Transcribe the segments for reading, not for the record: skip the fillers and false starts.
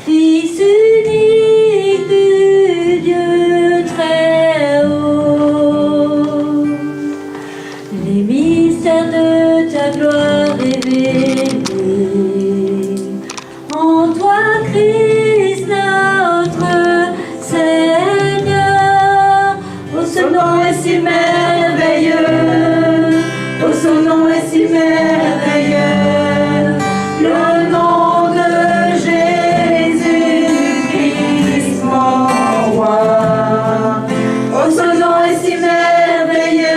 Fils unique du Dieu très haut, les mystères de ta gloire révélés, en toi Christ notre Seigneur. Oh, ce nom est si merveilleux, oh, ce nom est si merveilleux, le nom de Jésus-Christ mon roi. Oh, ce nom est si merveilleux,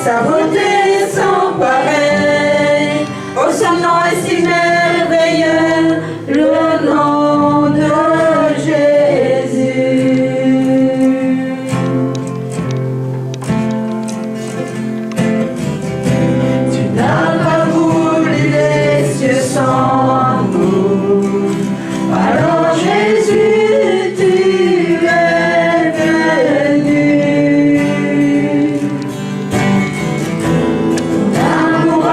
sa beauté est sans pareil. Oh, ce nom est si merveilleux, le nom de Jésus. Tu n'as pas voulu les cieux sans nous, alors Jésus, tu es venu. Ton amour a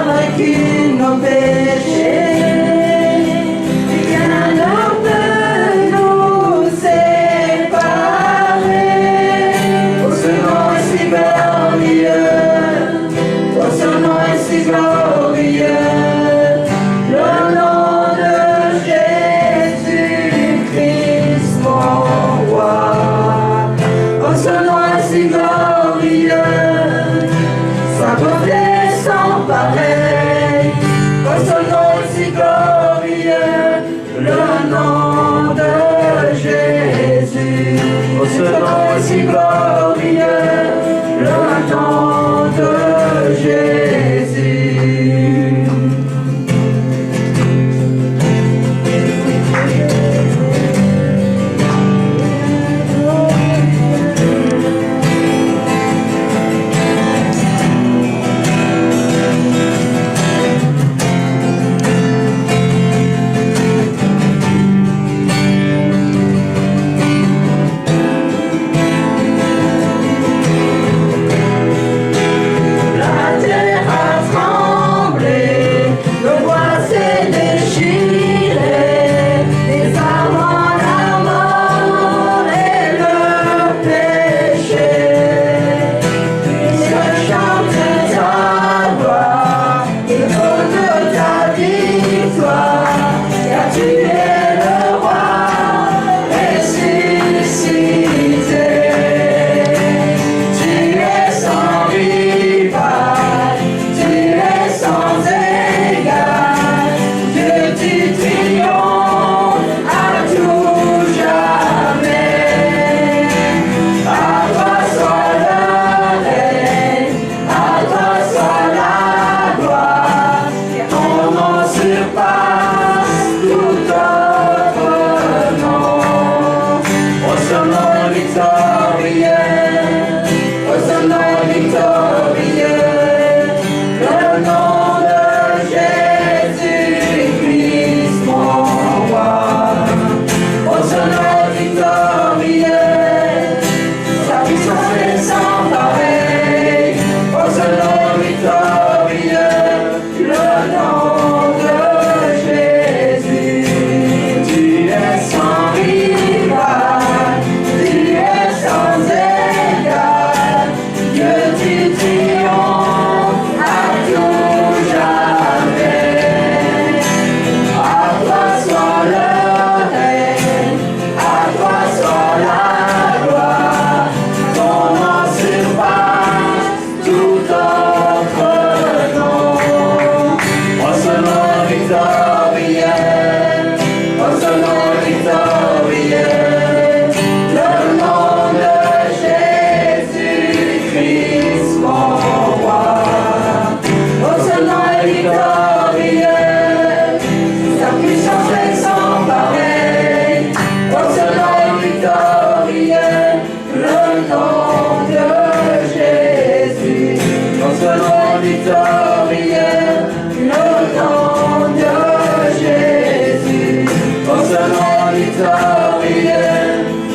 vaincu nos péchés, rien ne peut nous séparer. Oh, ce nom est si glorieux, oh, ce nom est si glorieux, le nom de Jésus-Christ mon roi. Oh, ce nom est si glorieux, sa beauté est sans pareil. Oh, ce nom est si glorieux, le nom de Jésus. Oh, ce nom est si glorieux, le nom de Jésus.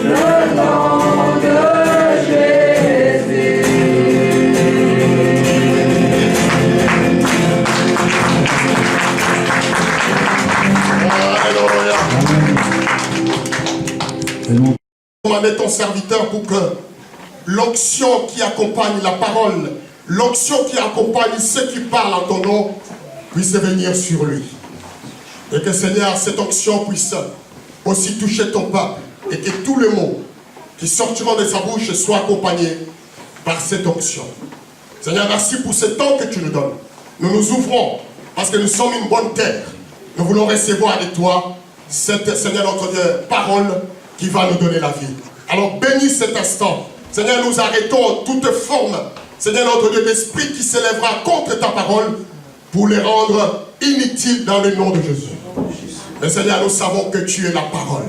le nom de Jésus. Alléluia. Demandez ton serviteur pour que l'onction qui accompagne la parole, l'onction qui accompagne ceux qui parlent en ton nom, puisse venir sur lui. Et que Seigneur, cette onction puisse aussi toucher ton peuple et que tous les mots qui sortiront de sa bouche soient accompagnés par cette onction. Seigneur, merci pour ce temps que tu nous donnes. Nous nous ouvrons parce que nous sommes une bonne terre. Nous voulons recevoir de toi cette, Seigneur notre Dieu, parole qui va nous donner la vie. Alors bénis cet instant. Seigneur, nous arrêtons toute forme, Seigneur notre Dieu, d'esprit qui s'élèvera contre ta parole pour les rendre inutiles dans le nom de Jésus. Mais Seigneur, nous savons que tu es la parole.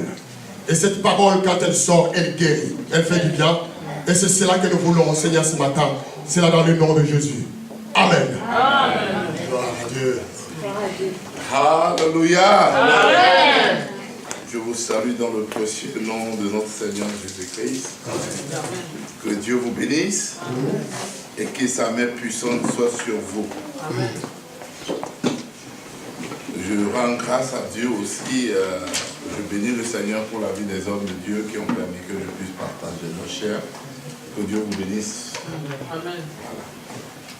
Et cette parole, quand elle sort, elle guérit, elle fait du bien. Et c'est cela que nous voulons, Seigneur, ce matin. C'est là dans le nom de Jésus. Amen. Amen. Gloire à Dieu. Alléluia. Amen. Je vous salue dans le précieux nom de notre Seigneur Jésus-Christ. Que Dieu vous bénisse et que sa main puissante soit sur vous. Amen. Je rends grâce à Dieu aussi. Je bénis le Seigneur pour la vie des hommes de Dieu qui ont permis que je puisse partager nos chairs. Que Dieu vous bénisse. Amen. Voilà.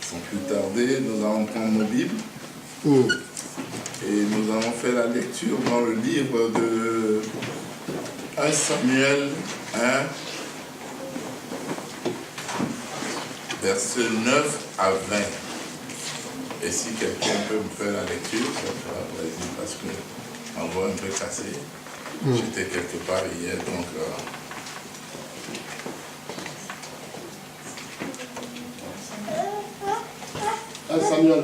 Sans plus tarder, nous allons prendre nos Bibles. Et nous allons faire la lecture dans le livre de 1 Samuel 1, versets 9 à 20. Et si quelqu'un peut me faire la lecture, ça me fera plaisir parce que ma voix est un peu cassée. J'étais quelque part hier, donc... 1 Samuel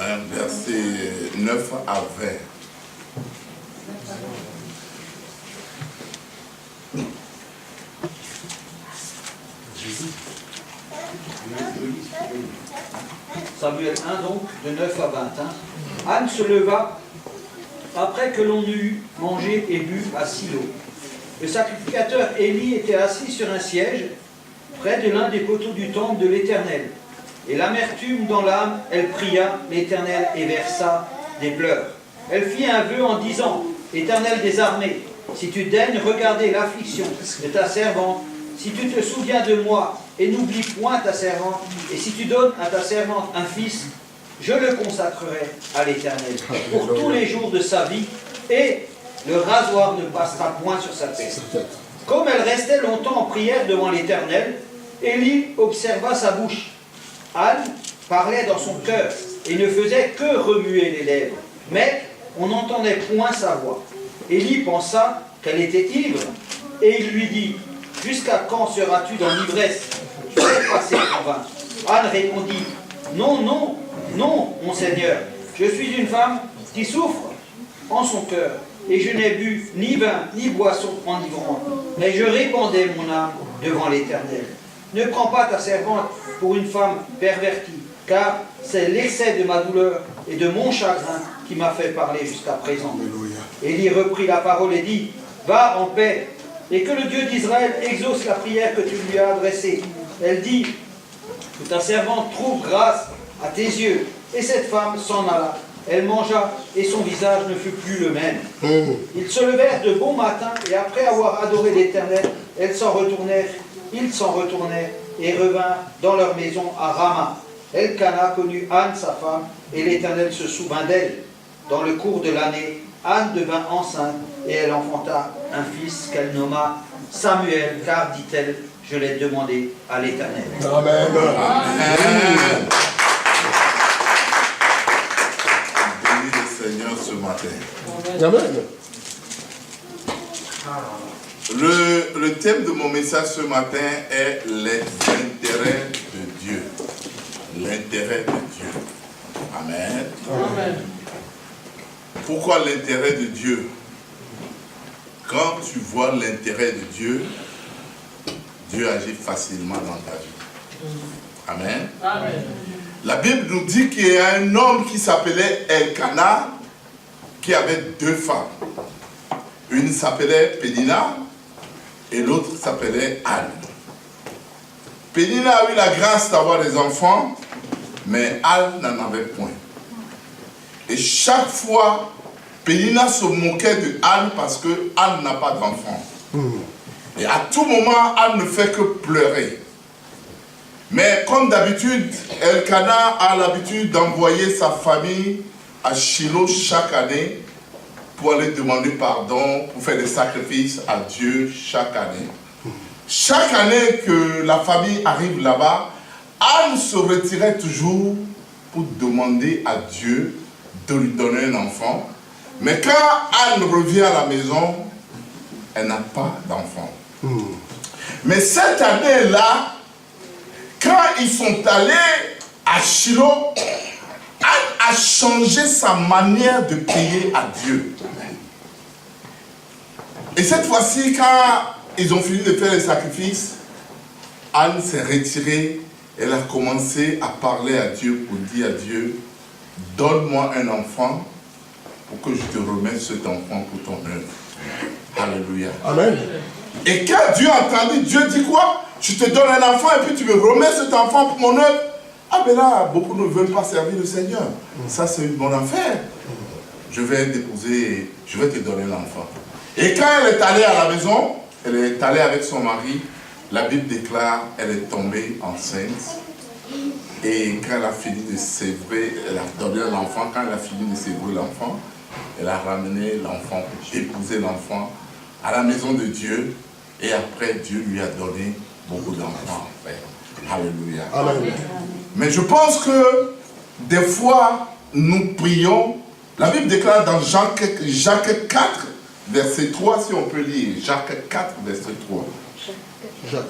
1, verset 9 à 20. Samuel 1 donc, de 9 à 20. Anne se leva après que l'on eut mangé et bu à Silo. Le sacrificateur Élie était assis sur un siège près de l'un des poteaux du temple de l'Éternel. Et l'amertume dans l'âme, elle pria l'Éternel et versa des pleurs. Elle fit un vœu en disant, Éternel des armées, si tu daignes regarder l'affliction de ta servante, si tu te souviens de moi et n'oublie point ta servante, et si tu donnes à ta servante un fils, je le consacrerai à l'Éternel pour tous les jours de sa vie, et le rasoir ne passera point sur sa tête. Comme elle restait longtemps en prière devant l'Éternel, Élie observa sa bouche. Anne parlait dans son cœur et ne faisait que remuer les lèvres, mais on n'entendait point sa voix. Élie pensa qu'elle était ivre, et il lui dit, « Jusqu'à quand seras-tu dans l'ivresse? Fais passer ton vin. » Anne répondit, « Non, non, non, mon Seigneur, je suis une femme qui souffre en son cœur, et je n'ai bu ni vin ni boisson enivrante, mais je répandais mon âme devant l'Éternel. Ne prends pas ta servante pour une femme pervertie, car c'est l'excès de ma douleur et de mon chagrin qui m'a fait parler jusqu'à présent. » Élie reprit la parole et dit, « Va en paix, et que le Dieu d'Israël exauce la prière que tu lui as adressée. » Elle dit, « Que ta servante trouve grâce à tes yeux. » Et cette femme s'en alla. Elle mangea, et son visage ne fut plus le même. Ils se levèrent de bon matin, et après avoir adoré l'Éternel, ils s'en retournèrent et revinrent dans leur maison à Rama. Elkana connut Anne, sa femme, et l'Éternel se souvint d'elle. Dans le cours de l'année, Anne devint enceinte, et elle enfanta un fils qu'elle nomma Samuel, car, dit-elle, je l'ai demandé à l'Éternel. Amen. Amen. Bénis le Seigneur ce matin. Amen. Le thème de mon message ce matin est l'intérêt de Dieu. L'intérêt de Dieu. Amen. Amen. Pourquoi l'intérêt de Dieu? Quand tu vois l'intérêt de Dieu, Dieu agit facilement dans ta vie. Amen. Amen. La Bible nous dit qu'il y a un homme qui s'appelait Elkana qui avait deux femmes. Une s'appelait Pénina et l'autre s'appelait Anne. Pénina a eu la grâce d'avoir des enfants, mais Anne n'en avait point. Et chaque fois, Pénina se moquait de Anne parce que Anne n'a pas d'enfant. Et à tout moment, Anne ne fait que pleurer. Mais comme d'habitude, Elkana a l'habitude d'envoyer sa famille à Shiloh chaque année pour aller demander pardon, pour faire des sacrifices à Dieu chaque année. Chaque année que la famille arrive là-bas, Anne se retirait toujours pour demander à Dieu de lui donner un enfant. Mais quand Anne revient à la maison, elle n'a pas d'enfant. Mais cette année-là, quand ils sont allés à Shiloh, Anne a changé sa manière de prier à Dieu. Et cette fois-ci, quand ils ont fini de faire les sacrifices, Anne s'est retirée. Elle a commencé à parler à Dieu pour dire à Dieu, donne-moi un enfant pour que je te remette cet enfant pour ton œuvre. Alléluia. Amen. Et quand Dieu a entendu, Dieu dit quoi? Je te donne un enfant et puis tu me remets cet enfant pour mon œuvre. Ah ben là, beaucoup ne veulent pas servir le Seigneur. Ça c'est une bonne affaire. Je vais déposer, je vais te donner l'enfant. Et quand elle est allée à la maison, elle est allée avec son mari, la Bible déclare, elle est tombée enceinte. Et quand elle a fini de sévrer, elle a donné l'enfant. Quand elle a fini de sévrer l'enfant, elle a ramené l'enfant, épouser l'enfant à la maison de Dieu. Et après, Dieu lui a donné beaucoup d'enfants. Alléluia. Amen. Mais je pense que des fois, nous prions. La Bible déclare dans Jacques 4, verset 3, si on peut lire. Jacques 4, verset 3. Jacques.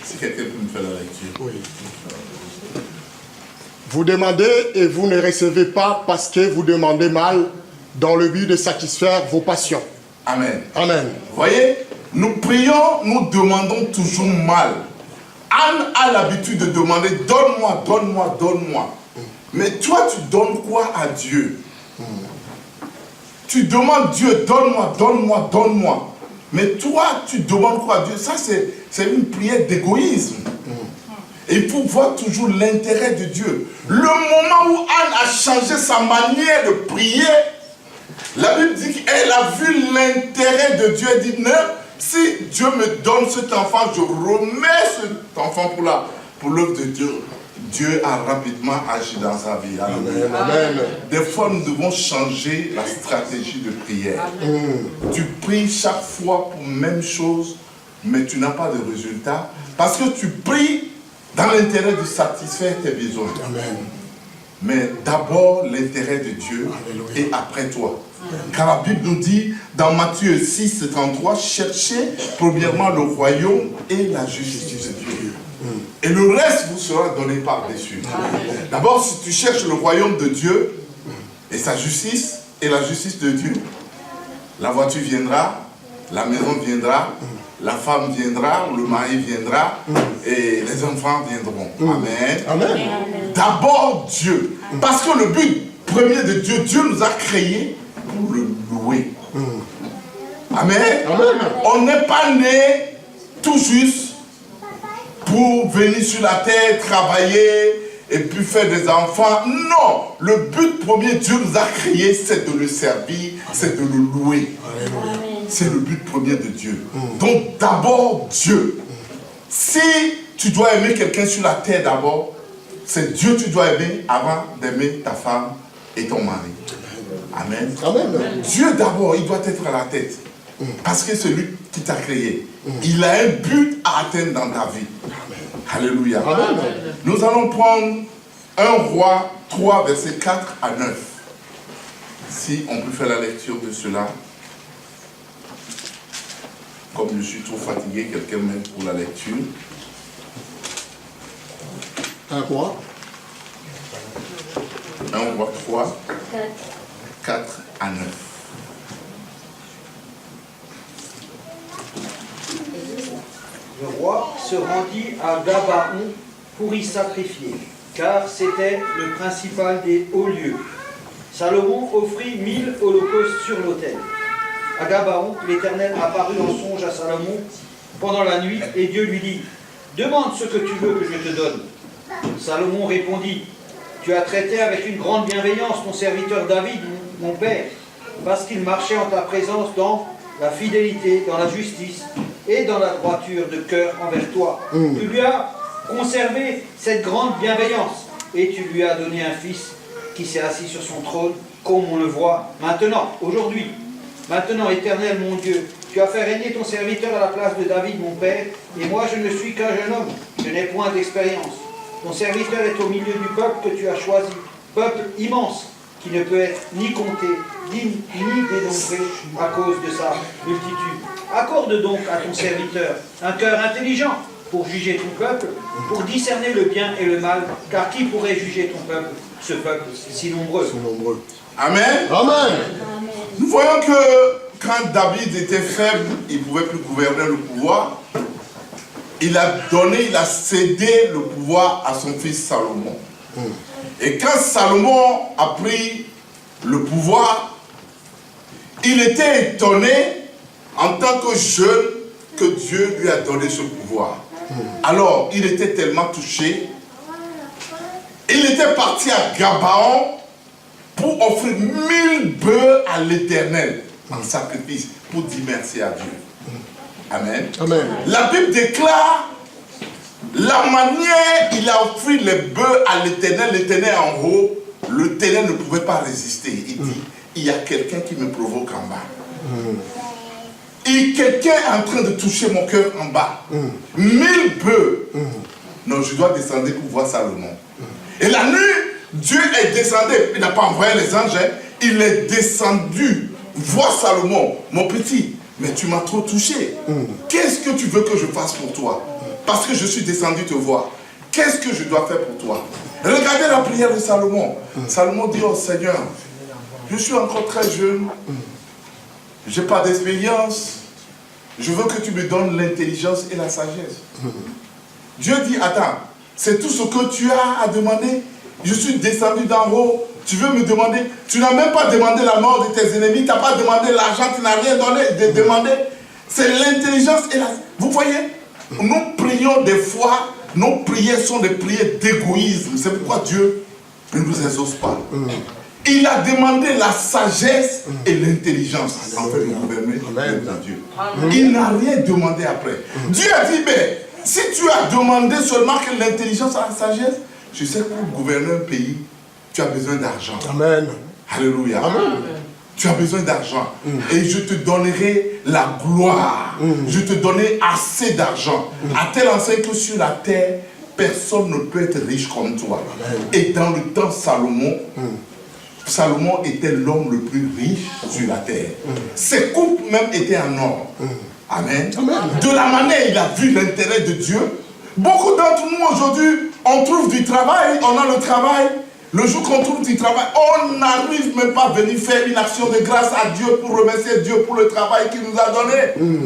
Si quelqu'un peut me faire la lecture. Oui. Vous demandez et vous ne recevez pas parce que vous demandez mal dans le but de satisfaire vos passions. Amen. Amen. Vous voyez, nous prions, nous demandons toujours mal. Anne a l'habitude de demander, donne-moi, donne-moi, donne-moi. Mais toi, tu donnes quoi à Dieu? Tu demandes Dieu, donne-moi, donne-moi, donne-moi. Mais toi, tu demandes quoi à Dieu? Ça, c'est une prière d'égoïsme. Et il faut voir toujours l'intérêt de Dieu. Le moment où Anne a changé sa manière de prier, la Bible dit qu'elle a vu l'intérêt de Dieu. Elle dit, non, si Dieu me donne cet enfant, je remets cet enfant pour l'œuvre de Dieu. Dieu a rapidement agi dans sa vie. Amen. Amen. Des fois, nous devons changer la stratégie de prière. Tu pries chaque fois pour la même chose, mais tu n'as pas de résultat. Parce que tu pries dans l'intérêt de satisfaire tes besoins. Amen. Mais d'abord l'intérêt de Dieu. Alléluia. Et après toi. Car la Bible nous dit dans Matthieu 6, 33, cherchez premièrement le royaume et la justice de Dieu. Et le reste vous sera donné par-dessus. D'abord, si tu cherches le royaume de Dieu et sa justice et la justice de Dieu, la voiture viendra, la maison viendra, la femme viendra, le mari viendra et les enfants viendront. Amen. Amen. D'abord Dieu. Parce que le but premier de Dieu, Dieu nous a créés pour le louer. Amen. Amen. On n'est pas né tout juste pour venir sur la terre, travailler et puis faire des enfants. Non, le but premier, Dieu nous a créés, c'est de le servir, c'est de le louer. C'est le but premier de Dieu. Donc d'abord Dieu. Si tu dois aimer quelqu'un sur la terre d'abord, c'est Dieu que tu dois aimer avant d'aimer ta femme et ton mari. Amen. Amen. Dieu d'abord, il doit être à la tête. Parce que c'est lui qui t'a créé. Il a un but à atteindre dans ta vie. Alléluia. Amen. Nous allons prendre 1 Roi 3, versets 4 à 9. Si on peut faire la lecture de cela. Comme je suis trop fatigué, quelqu'un m'aide pour la lecture. Un quoi? 1 Roi 3. 4 à 9. Le roi se rendit à Gabaon pour y sacrifier, car c'était le principal des hauts lieux. Salomon offrit 1000 holocaustes sur l'autel. À Gabaon, l'Éternel apparut en songe à Salomon pendant la nuit, et Dieu lui dit, « Demande ce que tu veux que je te donne. » Salomon répondit, « Tu as traité avec une grande bienveillance ton serviteur David, mon père, parce qu'il marchait en ta présence dans la fidélité, dans la justice et dans la droiture de cœur envers toi. Tu lui as conservé cette grande bienveillance, et tu lui as donné un fils qui s'est assis sur son trône, comme on le voit maintenant, aujourd'hui. Maintenant, Éternel mon Dieu, tu as fait régner ton serviteur à la place de David, mon père, et moi je ne suis qu'un jeune homme, je n'ai point d'expérience. Ton serviteur est au milieu du peuple que tu as choisi, peuple immense, qui ne peut être ni compté, ni dénombré à cause de sa multitude. Accorde donc à ton serviteur un cœur intelligent pour juger ton peuple, pour discerner le bien et le mal, car qui pourrait juger ton peuple, ce peuple si nombreux? Amen. Amen. Nous voyons que quand David était faible, il ne pouvait plus gouverner le pouvoir. Il a cédé le pouvoir à son fils Salomon. Et quand Salomon a pris le pouvoir, il était étonné en tant que jeune que Dieu lui a donné ce pouvoir. Alors, il était tellement touché. Il était parti à Gabaon pour offrir 1000 bœufs à l'Éternel en sacrifice, pour dire merci à Dieu. Amen. Amen. La Bible déclare la manière il a offert les bœufs à l'Éternel, l'Éternel en haut, l'Éternel ne pouvait pas résister. Il dit, il y a quelqu'un qui me provoque en bas. Et quelqu'un est en train de toucher mon cœur en bas. 1000 bœufs. Non, je dois descendre pour voir Salomon. Et la nuit, Dieu est descendu. Il n'a pas envoyé les anges. Il est descendu voir Salomon. Mon petit, mais tu m'as trop touché. Qu'est-ce que tu veux que je fasse pour toi? Parce que je suis descendu te voir. Qu'est-ce que je dois faire pour toi? Regardez la prière de Salomon. Salomon dit, oh Seigneur, je suis encore très jeune. Je n'ai pas d'expérience. Je veux que tu me donnes l'intelligence et la sagesse. Dieu dit, attends, c'est tout ce que tu as à demander. Je suis descendu d'en haut. Tu veux me demander? Tu n'as même pas demandé la mort de tes ennemis. Tu n'as pas demandé l'argent. Tu n'as rien demandé. C'est l'intelligence et la... Vous voyez? Nous prions des fois. Nos prières sont des prières d'égoïsme. C'est pourquoi Dieu ne nous exauce pas. Il a demandé la sagesse et l'intelligence en fait de gouverner dans Dieu. Il n'a rien demandé après. Dieu a dit, mais si tu as demandé seulement que l'intelligence et la sagesse, je sais que pour gouverner un pays, tu as besoin d'argent. Amen. Alléluia. Amen. Tu as besoin d'argent. Et je te donnerai la gloire. Je te donnerai assez d'argent. À tel enseigne que sur la terre, personne ne peut être riche comme toi. Et dans le temps Salomon était l'homme le plus riche sur la terre. Ses coupes même étaient en or. Amen. De la manière il a vu l'intérêt de Dieu. Beaucoup d'entre nous aujourd'hui, on trouve du travail, on a le travail. Le jour qu'on trouve du travail, on n'arrive même pas à venir faire une action de grâce à Dieu pour remercier Dieu pour le travail qu'il nous a donné.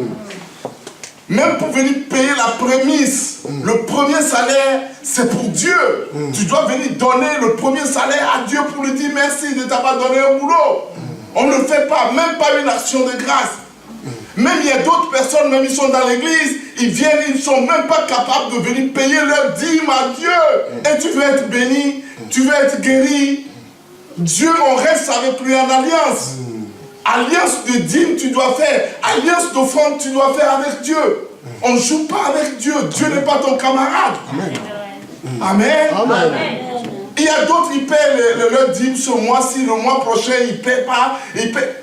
Même pour venir payer la prémisse, le premier salaire, c'est pour Dieu. Tu dois venir donner le premier salaire à Dieu pour lui dire merci de t'avoir donné un boulot. On ne fait pas, même pas une action de grâce. Même il y a d'autres personnes, même ils sont dans l'église, ils viennent, ils ne sont même pas capables de venir payer leur dîme à Dieu. Et tu veux être béni, tu veux être guéri. Dieu, on reste avec lui en alliance. Alliance de dîme, tu dois faire. Alliance d'offrande, tu dois faire avec Dieu. On ne joue pas avec Dieu. Dieu n'est pas ton camarade. Amen. Amen. Il y a d'autres, ils paient leur dîme ce mois-ci, le mois prochain, ils ne paient pas.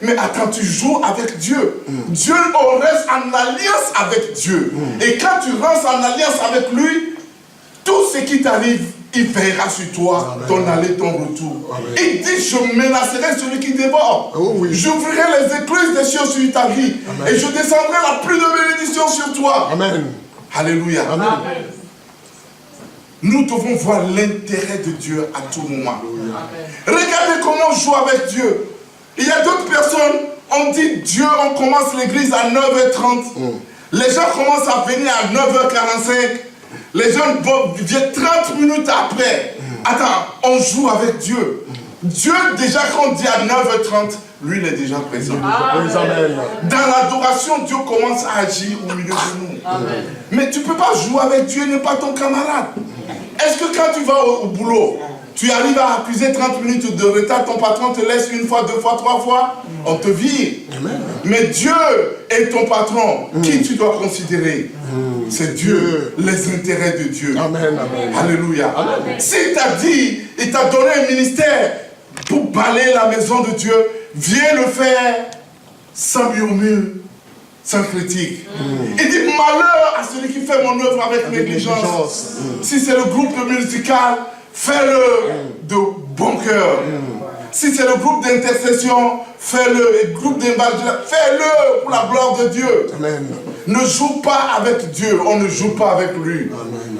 Mais attends, tu joues avec Dieu. Dieu, on reste en alliance avec Dieu. Et quand tu restes en alliance avec lui, tout ce qui t'arrive, il veillera sur toi, ton aller, ton retour. Il dit, je menacerai celui qui déborde. J'ouvrirai les écluses des cieux sur ta vie. Et je descendrai la pluie de bénédiction sur toi. Amen. Alléluia. Amen. Nous devons voir l'intérêt de Dieu à tout moment. Regardez comment on joue avec Dieu. Il y a d'autres personnes, on dit Dieu, on commence l'église à 9h30. Les gens commencent à venir à 9h45. Les gens viennent 30 minutes après. Attends, on joue avec Dieu. Dieu, déjà, quand on dit à 9h30, lui, il est déjà présent. Amen. Dans l'adoration, Dieu commence à agir au milieu de nous. Amen. Mais tu ne peux pas jouer avec Dieu, il n'est pas ton camarade. Est-ce que quand tu vas au boulot, tu arrives à accuser 30 minutes de retard, ton patron te laisse une fois, deux fois, trois fois, on te vire. Mais Dieu est ton patron. Qui tu dois considérer? C'est Dieu, les intérêts de Dieu. Amen, amen. Alléluia. S'il t'a dit, il t'a donné un ministère pour balayer la maison de Dieu, viens le faire sans murmure, sans critique. Il dit malheur à celui qui fait mon œuvre avec négligence. Si c'est le groupe musical, fais-le de bon cœur. Si c'est le groupe d'intercession, fais-le. Et le groupe d'évangile, fais-le pour la gloire de Dieu. Amen. Ne joue pas avec Dieu, on ne joue pas avec lui.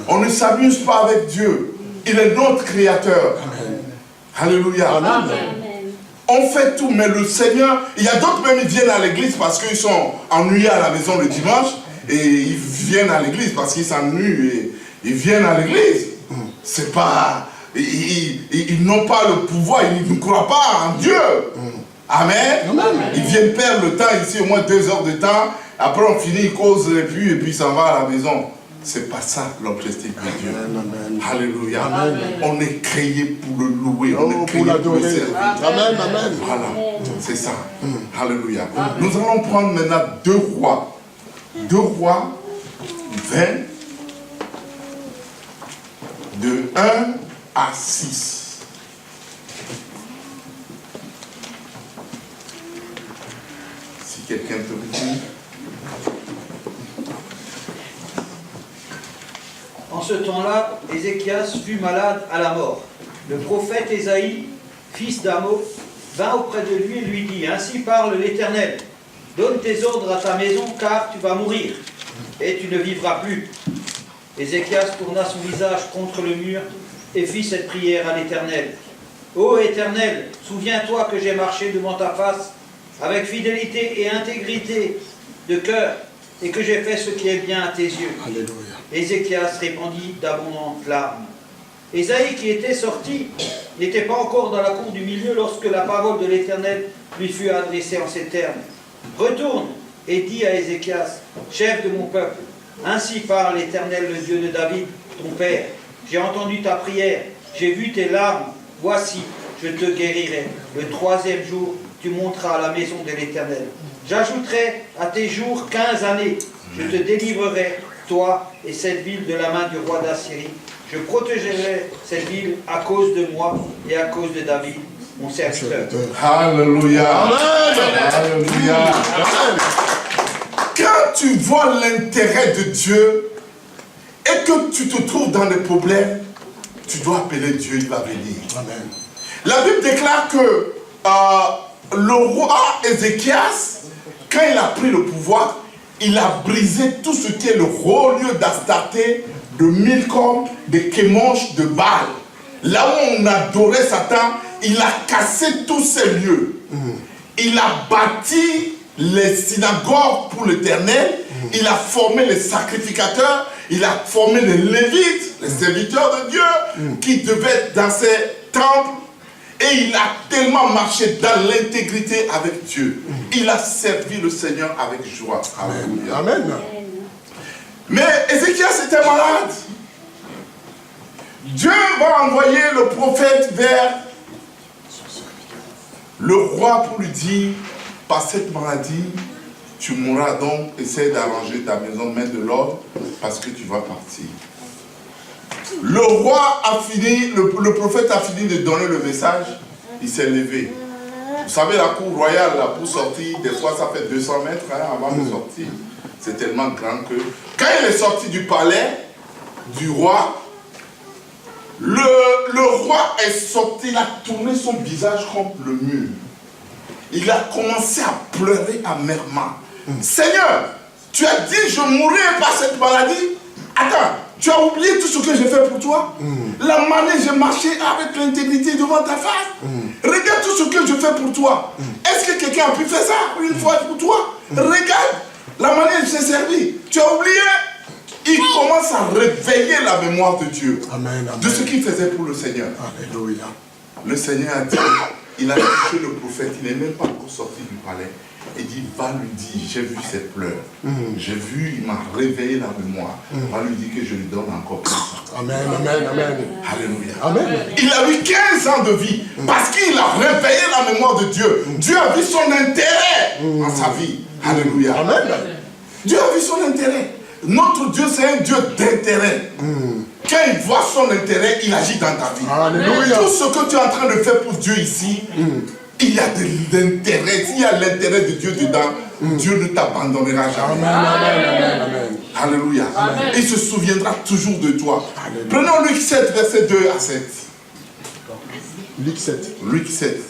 On ne s'amuse pas avec Dieu. Il est notre créateur. Alléluia. On fait tout, mais le Seigneur, il y a d'autres même, ils viennent à l'église parce qu'ils sont ennuyés à la maison le dimanche et ils viennent à l'église parce qu'ils s'ennuient et ils viennent à l'église. C'est pas, ils n'ont pas le pouvoir, ils ne croient pas en Dieu. Amen. Ils viennent perdre le temps ici, au moins 2 heures de temps. Après on finit, ils causent et puis s'en va à la maison. C'est pas ça l'objectif de Dieu. Alléluia. On est créé pour le louer, on est créé pour le servir. Amen, amen. Voilà, c'est ça. Alléluia. Nous allons prendre maintenant 2 Rois. 2 Rois 20, de 1 à 6. Si quelqu'un peut me dire. En ce temps-là, Ézéchias fut malade à la mort. Le prophète Ésaïe, fils d'Amos, vint auprès de lui et lui dit, « Ainsi parle l'Éternel, donne tes ordres à ta maison, car tu vas mourir, et tu ne vivras plus. » Ézéchias tourna son visage contre le mur et fit cette prière à l'Éternel. « Ô Éternel, souviens-toi que j'ai marché devant ta face avec fidélité et intégrité de cœur, et que j'ai fait ce qui est bien à tes yeux. » Alléluia. Ézéchias répandit d'abondantes larmes. Ésaïe, qui était sorti, n'était pas encore dans la cour du milieu lorsque la parole de l'Éternel lui fut adressée en ces termes. « Retourne et dis à Ézéchias, chef de mon peuple, ainsi parle l'Éternel, le Dieu de David, ton père. J'ai entendu ta prière, j'ai vu tes larmes, voici, je te guérirai. Le 3e jour, tu monteras à la maison de l'Éternel. J'ajouterai à tes jours 15 années, je te délivrerai, toi et cette ville, de la main du roi d'Assyrie. Je protégerai cette ville à cause de moi et à cause de David, mon serviteur. » Alléluia. Amen. Alléluia. Quand tu vois l'intérêt de Dieu et que tu te trouves dans des problèmes, tu dois appeler Dieu, il va venir. Amen. La Bible déclare que le roi Ézéchias, quand il a pris le pouvoir, il a brisé tout ce qui est le haut lieu d'Astarté, de Milcom, de Kémosh, de Baal. Là où on adorait Satan, il a cassé tous ces lieux. Il a bâti les synagogues pour l'Éternel. Il a formé les sacrificateurs. Il a formé les Lévites, les serviteurs de Dieu, qui devaient être dans ces temples. Et il a tellement marché dans l'intégrité avec Dieu. Il a servi le Seigneur avec joie. Alléluia. Amen. Mais Ézéchias était malade. Dieu va envoyer le prophète vers le roi pour lui dire, par cette maladie, tu mourras, donc essaie d'arranger ta maison, mets de l'ordre, parce que tu vas partir. Le roi a fini, le prophète a fini de donner le message, il s'est levé. Vous savez, la cour royale, là, pour sortir, des fois ça fait 200 mètres avant de sortir. C'est tellement grand que... Quand il est sorti du palais du roi, le roi est sorti, il a tourné son visage contre le mur. Il a commencé à pleurer amèrement. Seigneur, tu as dit je mourrai par cette maladie. Attends, tu as oublié tout ce que j'ai fait pour toi? La manière j'ai marché avec l'intégrité devant ta face. Regarde tout ce que je fais pour toi. est-ce que quelqu'un a pu faire ça une fois pour toi? Regarde la manière dont il s'est servi. Tu as oublié? Il commence à réveiller la mémoire de Dieu. Amen, De ce qu'il faisait pour le Seigneur. Alléluia. Le Seigneur a dit, il a touché le prophète, il n'est même pas encore sorti du palais. Il dit, va lui dire, j'ai vu ses pleurs. J'ai vu, il m'a réveillé la mémoire. Va lui dire que je lui donne encore plus. Amen, amen, amen. Alléluia. Amen. Il a eu 15 ans de vie parce qu'il a réveillé la mémoire de Dieu. Dieu a vu son intérêt dans sa vie. Alléluia. Amen. Dieu a vu son intérêt. Notre Dieu, c'est un Dieu d'intérêt. Quand il voit son intérêt, il agit dans ta vie. Alléluia. Tout ce que tu es en train de faire pour Dieu ici, il y a de l'intérêt. S'il y a l'intérêt de Dieu dedans, Dieu ne t'abandonnera jamais. Amen, amen, amen. Alléluia. Amen. Il se souviendra toujours de toi. Alléluia. Prenons Luc 7, verset 2 à 7. Luc 7, Luc 7.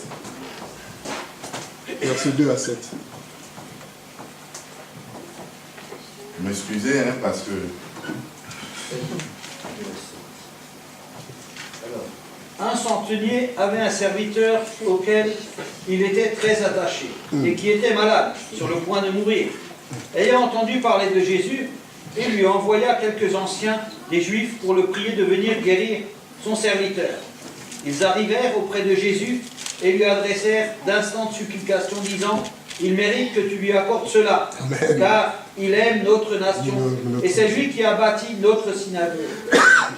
verset 2 à 7. M'excusez, hein, parce que... Un centenier avait un serviteur auquel il était très attaché et qui était malade, sur le point de mourir. Ayant entendu parler de Jésus, il lui envoya quelques anciens des Juifs pour le prier de venir guérir son serviteur. Ils arrivèrent auprès de Jésus et lui adressèrent d'instantes supplications, disant « Il mérite que tu lui accordes cela, Amen. car il aime notre nation, et c'est lui qui a bâti notre synagogue. »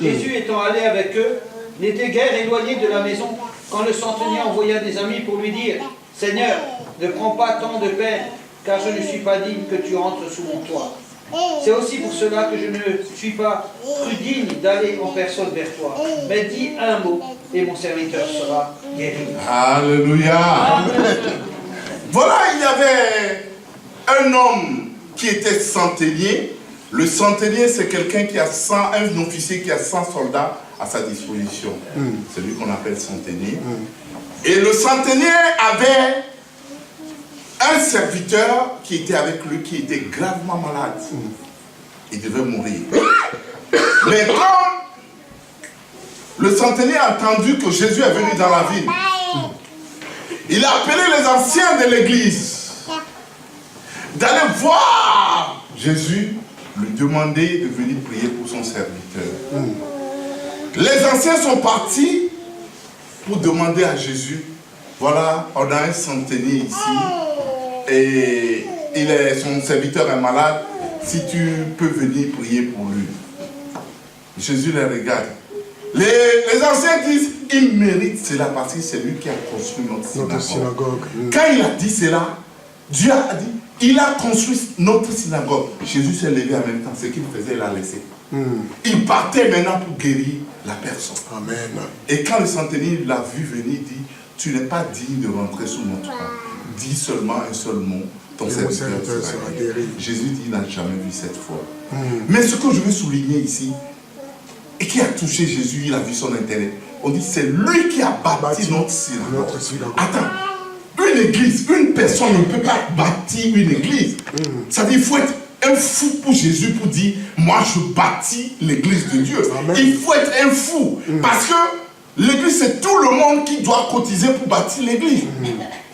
Jésus étant allé avec eux, n'était guère éloigné de la maison, quand le centenier envoya des amis pour lui dire « Seigneur, ne prends pas tant de peine, car je ne suis pas digne que tu entres sous mon toit. C'est aussi pour cela que je ne suis pas cru digne d'aller en personne vers toi. Mais dis un mot, et mon serviteur sera guéri. » Alléluia. Voilà, il y avait un homme qui était centenier. Le centenier, c'est quelqu'un qui a 100, un officier qui a 100 soldats à sa disposition. C'est lui qu'on appelle centenier. Et le centenier avait un serviteur qui était avec lui, qui était gravement malade. Il devait mourir. Mais comme le centenier a entendu que Jésus est venu dans la ville, il a appelé les anciens de l'église d'aller voir Jésus, lui demander de venir prier pour son serviteur. Les anciens sont partis pour demander à Jésus, voilà, on a un centenier ici et son serviteur est malade, si tu peux venir prier pour lui. Jésus les regarde. Les anciens disent, il mérite cela parce que c'est lui qui a construit notre synagogue. Quand il a dit cela, Dieu a dit, il a construit notre synagogue. Jésus s'est levé en même temps, ce qu'il faisait, il l'a laissé. Il partait maintenant pour guérir la personne. Amen. Et quand le centenier l'a vu venir, il dit, tu n'es pas digne de rentrer sous notre toit. Dis seulement un seul mot, ton serviteur sera guéri. Jésus dit, il n'a jamais vu cette foi. Mais ce que je veux souligner ici, et qui a touché Jésus, il a vu son intérêt. On dit, c'est lui qui a bâti notre synagogue. Attends, une église, une personne ne peut pas bâtir une église. Ça dit, il faut être un fou pour Jésus pour dire, moi je bâtis l'église de Dieu. Amen. Il faut être un fou. Parce que l'église, c'est tout le monde qui doit cotiser pour bâtir l'église.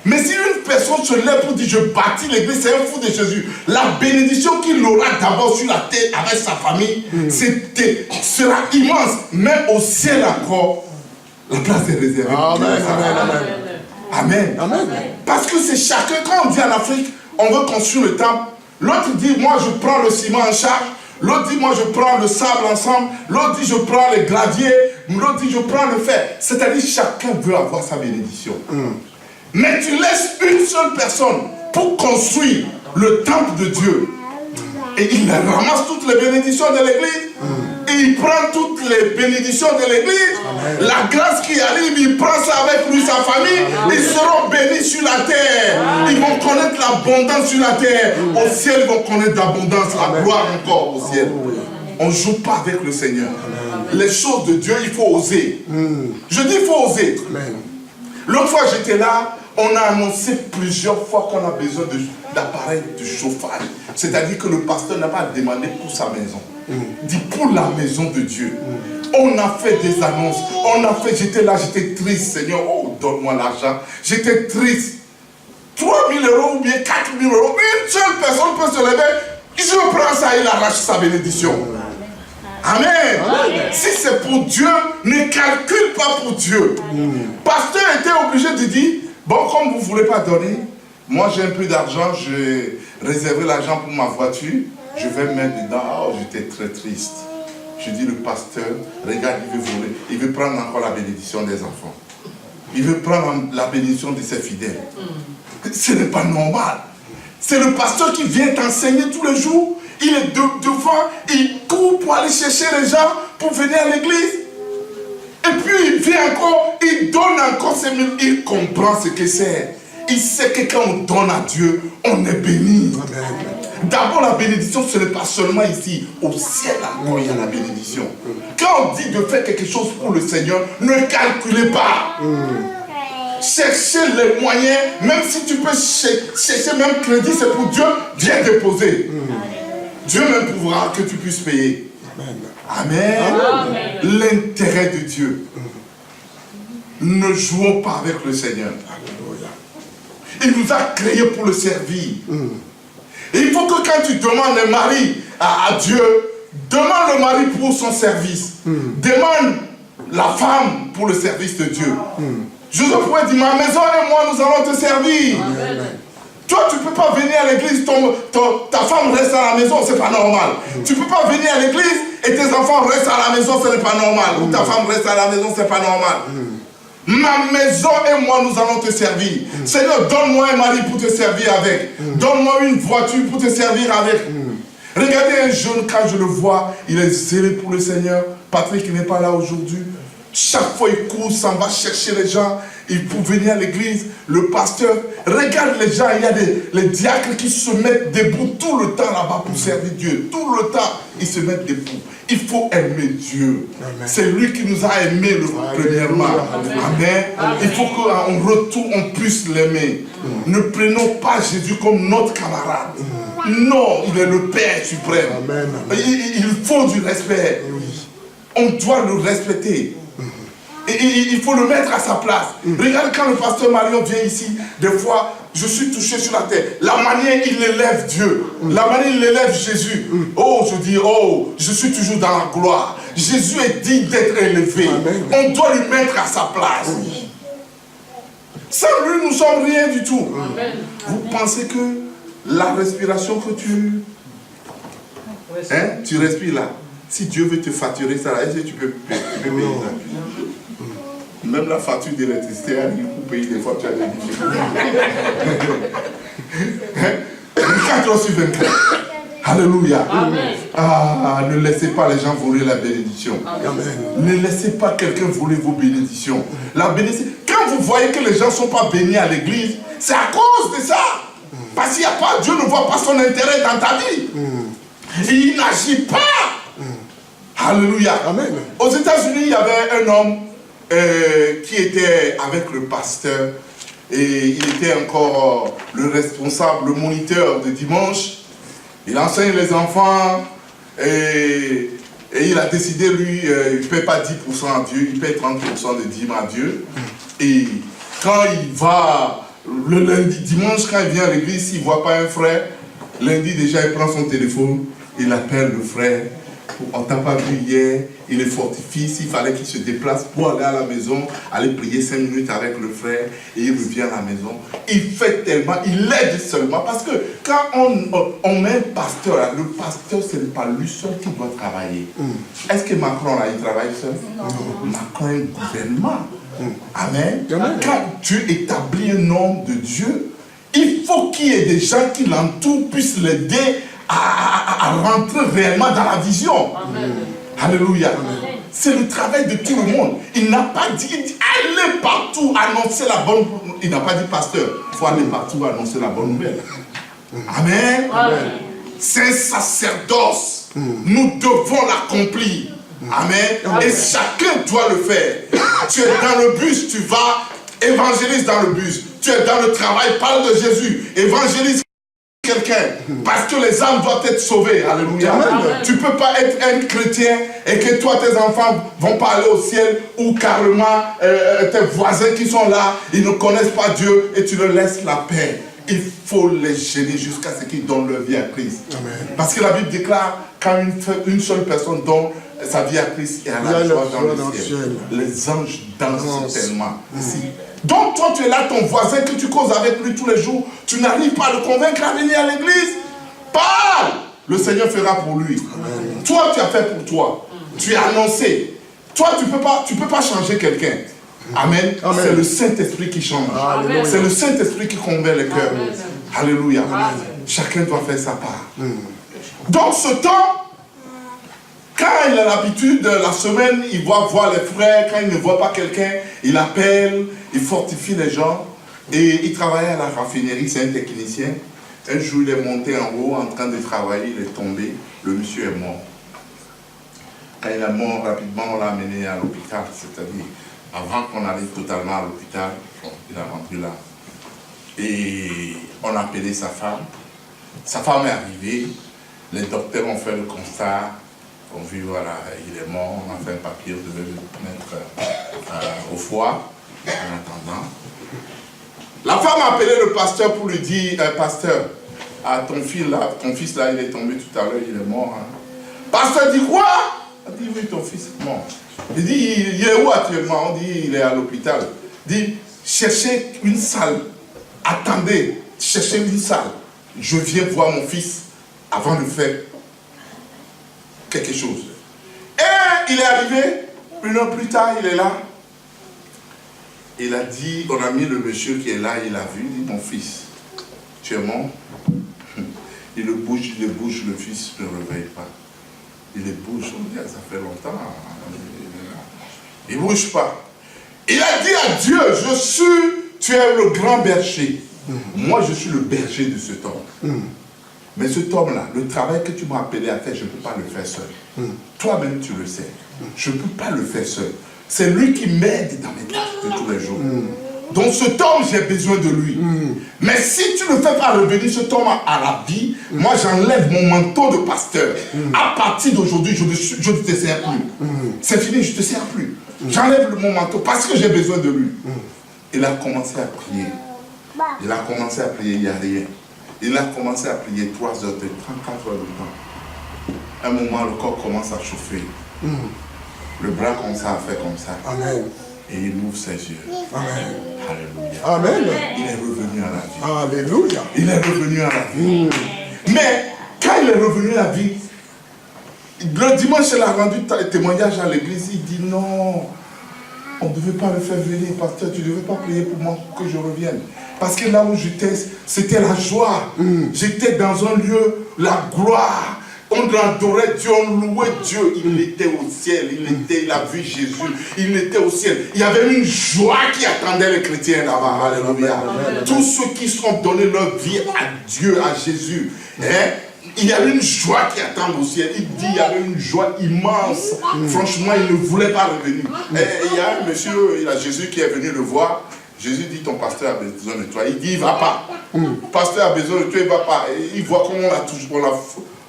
Mais si une personne se lève pour dire, je bâtis l'église, c'est un fou de Jésus. La bénédiction qu'il aura d'abord sur la terre avec sa famille, sera immense. Même au ciel encore, la place est réservée. Amen, amen, amen. Amen. Amen. Parce que c'est chacun, quand on dit en Afrique, on veut construire le temple, l'autre dit, moi je prends le ciment en charge, l'autre dit, moi je prends le sable ensemble, l'autre dit, je prends les graviers, l'autre dit, je prends le fer. C'est-à-dire, chacun veut avoir sa bénédiction. Mais tu laisses une seule personne pour construire le temple de Dieu. Et il ramasse toutes les bénédictions de l'église. Et il prend toutes les bénédictions de l'église. La grâce qui arrive, il prend ça avec lui, sa famille. Ils seront bénis sur la terre. Ils vont connaître l'abondance sur la terre. Au ciel, ils vont connaître l'abondance, la gloire encore au ciel. On ne joue pas avec le Seigneur. Les choses de Dieu, il faut oser. Je dis il faut oser. L'autre fois, j'étais là. On a annoncé plusieurs fois qu'on a besoin d'appareils de chauffage. C'est-à-dire que le pasteur n'a pas demandé pour sa maison. Dit pour la maison de Dieu. On a fait des annonces. On a fait, j'étais là, j'étais triste. Seigneur, oh, donne-moi l'argent. J'étais triste. 3 000 € ou bien 4 000 €, une seule personne peut se lever, je prends ça, il arrache sa bénédiction. Amen. Si c'est pour Dieu, ne calcule pas pour Dieu. Pasteur était obligé de dire, bon, comme vous ne voulez pas donner, moi j'ai un peu d'argent, j'ai réservé l'argent pour ma voiture, je vais mettre dedans. Oh, j'étais très triste. Je dis, le pasteur, regarde, il veut voler, il veut prendre encore la bénédiction des enfants. Il veut prendre la bénédiction de ses fidèles. Ce n'est pas normal. C'est le pasteur qui vient t'enseigner tous les jours. Il est devant, il court pour aller chercher les gens pour venir à l'église. Et puis il vient encore, il donne encore ses mille. Il comprend ce que c'est. Il sait que quand on donne à Dieu, on est béni. D'abord, la bénédiction, ce n'est pas seulement ici. Au ciel, encore, il y a la bénédiction. Quand on dit de faire quelque chose pour le Seigneur, ne calculez pas. Cherchez les moyens, même si tu peux chercher même crédit, c'est pour Dieu, viens déposer. Dieu même pourra que tu puisses payer. Amen. L'intérêt de Dieu. Ne jouons pas avec le Seigneur. Il nous a créés pour le servir. Et il faut que quand tu demandes un mari à Dieu, demande le mari pour son service. Demande la femme pour le service de Dieu. Joseph pourrait dire, ma maison et moi, nous allons te servir. Toi, tu ne peux pas venir à l'église, ta femme reste à la maison, c'est pas normal. Tu ne peux pas venir à l'église et tes enfants restent à la maison, ce n'est pas normal. Ou ta femme reste à la maison, c'est pas normal. Ma maison et moi, nous allons te servir. Seigneur, donne-moi un mari pour te servir avec. Donne-moi une voiture pour te servir avec. Regardez un jeune, quand je le vois, il est zélé pour le Seigneur. Patrick, il n'est pas là aujourd'hui. Chaque fois, il court, s'en va chercher les gens. Il peut venir à l'église, le pasteur. Regarde les gens, il y a les diacres qui se mettent debout tout le temps là-bas pour servir Dieu. Tout le temps, ils se mettent debout. Il faut aimer Dieu. C'est lui qui nous a aimés premièrement. Amen. Il faut qu'en retour, on puisse l'aimer. Ne prenons pas Jésus comme notre camarade. Non, il est le Père suprême. Il faut du respect. On doit le respecter. Et il faut le mettre à sa place. Regarde quand le pasteur Marion vient ici, des fois, je suis touché sur la tête. La manière il élève Dieu, la manière il élève Jésus. Oh, je dis, oh, je suis toujours dans la gloire. Jésus est digne d'être élevé. On doit lui mettre à sa place. Sans lui, nous ne sommes rien du tout. Vous pensez que la respiration que tu respires là, si Dieu veut te facturer ça, est-ce que tu peux payer ça? Même la facture d'électricité, pour payer des fois, tu as des difficultés. 24h/24. Alléluia. Ah, ne laissez pas les gens voler la bénédiction. Ne laissez pas quelqu'un voler vos bénédictions. La bénédiction. Quand vous voyez que les gens ne sont pas bénis à l'église, c'est à cause de ça. Parce qu'il n'y a pas, Dieu ne voit pas son intérêt dans ta vie. Il n'agit pas. Alléluia. Amen. Aux États-Unis, il y avait un homme qui était avec le pasteur et il était encore le responsable, le moniteur de dimanche. Il enseigne les enfants et il a décidé, lui, il ne paie pas 10% à Dieu, il paie 30% de dîmes à Dieu. Et quand il va, le lundi, dimanche, quand il vient à l'église, s'il ne voit pas un frère, lundi déjà, il prend son téléphone, il appelle le frère. On ne t'a pas vu hier, il est fortifié, s'il fallait qu'il se déplace pour aller à la maison, aller prier 5 minutes avec le frère, et il revient à la maison. Il fait tellement, il aide seulement, parce que quand on met un pasteur, le pasteur, ce n'est pas lui seul qui doit travailler. Est-ce que Macron, là, il travaille seul? Macron est un gouvernement. Amen. Quand Dieu établit un homme de Dieu, il faut qu'il y ait des gens qui l'entourent, puissent l'aider à rentrer réellement dans la vision. Alléluia. C'est le travail de tout le monde. Il n'a pas dit, allez partout annoncer la bonne nouvelle. Il n'a pas dit pasteur, il faut aller partout annoncer la bonne nouvelle. Amen. C'est un sacerdoce. Nous devons l'accomplir. Amen. Et chacun doit le faire. Tu es dans le bus, tu vas, évangélise dans le bus. Tu es dans le travail, parle de Jésus, évangélise quelqu'un, parce que les âmes doivent être sauvées. Alléluia. Tu ne peux pas être un chrétien et que toi, tes enfants vont pas aller au ciel, ou carrément tes voisins qui sont là, ils ne connaissent pas Dieu et tu leur laisses la paix. il faut les gêner jusqu'à ce qu'ils donnent leur vie à Christ. Amen. Parce que la Bible déclare quand une seule personne donne sa vie à Christ, et à la joie dans le ciel. Les anges dansent tellement. Donc toi tu es là, ton voisin que tu causes avec lui tous les jours, tu n'arrives pas à le convaincre à venir à l'église. Parle! Le Seigneur fera pour lui. Amen. Toi tu as fait pour toi. Tu es annoncé. Toi tu peux pas changer quelqu'un. Amen. Amen. C'est le Saint-Esprit qui change. C'est le Saint-Esprit qui convainc les cœurs. Alléluia. Amen. Chacun doit faire sa part. Donc ce temps, quand il a l'habitude, la semaine, il va voir les frères. Quand il ne voit pas quelqu'un, il appelle, il fortifie les gens. Et il travaillait à la raffinerie, c'est un technicien. Un jour, il est monté en haut en train de travailler, il est tombé. Le monsieur est mort. Quand il est mort, rapidement, on l'a amené à l'hôpital. C'est-à-dire, avant qu'on arrive totalement à l'hôpital, bon, il est rentré là. Et on a appelé sa femme. Sa femme est arrivée. Les docteurs ont fait le constat. On vu, voilà, il est mort. On a fait un papier, on devait le mettre au foie en attendant. La femme a appelé le pasteur pour lui dire, pasteur, ton fils là, il est tombé tout à l'heure, il est mort. Hein. Pasteur dit quoi? On dit oui, ton fils est mort. Il dit, il est où actuellement? On dit, il est à l'hôpital. Il dit, cherchez une salle. Attendez, cherchez une salle. Je viens voir mon fils avant de faire quelque chose. Et il est arrivé, 1 heure plus tard, il est là. Il a dit, on a mis le monsieur qui est là, il a vu, il dit, mon fils, tu es mort. Il le bouge, le fils ne réveille pas. Il le bouge, on dit, ça fait longtemps. Il ne bouge pas. Il a dit à Dieu, tu es le grand berger. Moi, je suis le berger de cet homme. Mais cet homme-là, le travail que tu m'as appelé à faire, je ne peux pas le faire seul. Toi-même, tu le sais. Je ne peux pas le faire seul. C'est lui qui m'aide dans mes tâches de tous les jours. Donc cet homme, j'ai besoin de lui. Mais si tu ne fais pas revenir cet homme à la vie, moi j'enlève mon manteau de pasteur. À partir d'aujourd'hui, je ne te sers plus. C'est fini, je ne te sers plus. J'enlève mon manteau parce que j'ai besoin de lui. Il a commencé à prier. Il a commencé à prier, il n'y a rien. Il a commencé à prier 3 heures de temps, 4 heures de temps. À un moment, le corps commence à chauffer. Le bras commence à faire comme ça. Amen. Et il ouvre ses yeux. Amen. Alléluia. Amen. Il est revenu à la vie. Alléluia. Il est revenu à la vie. Mais quand il est revenu à la vie, le dimanche, il a rendu témoignage à l'église. Il dit non, on ne devait pas le faire venir, pasteur. Tu ne devais pas prier pour moi que je revienne. Parce que là où j'étais, c'était la joie. J'étais dans un lieu, la gloire. On adorait Dieu, on louait Dieu. Il était au ciel, il a vu Jésus, il était au ciel. Il y avait une joie qui attendait les chrétiens là-bas. Alléluia. Tous ceux qui sont donnés leur vie à Dieu, à Jésus. Il y avait une joie qui attend au ciel. Il dit il y avait une joie immense. Franchement, il ne voulait pas revenir. Et il y a un monsieur, il y a Jésus qui est venu le voir. Jésus dit ton pasteur a besoin de toi. Il dit il ne va pas. Pasteur a besoin de toi, il ne va pas. Et il voit comment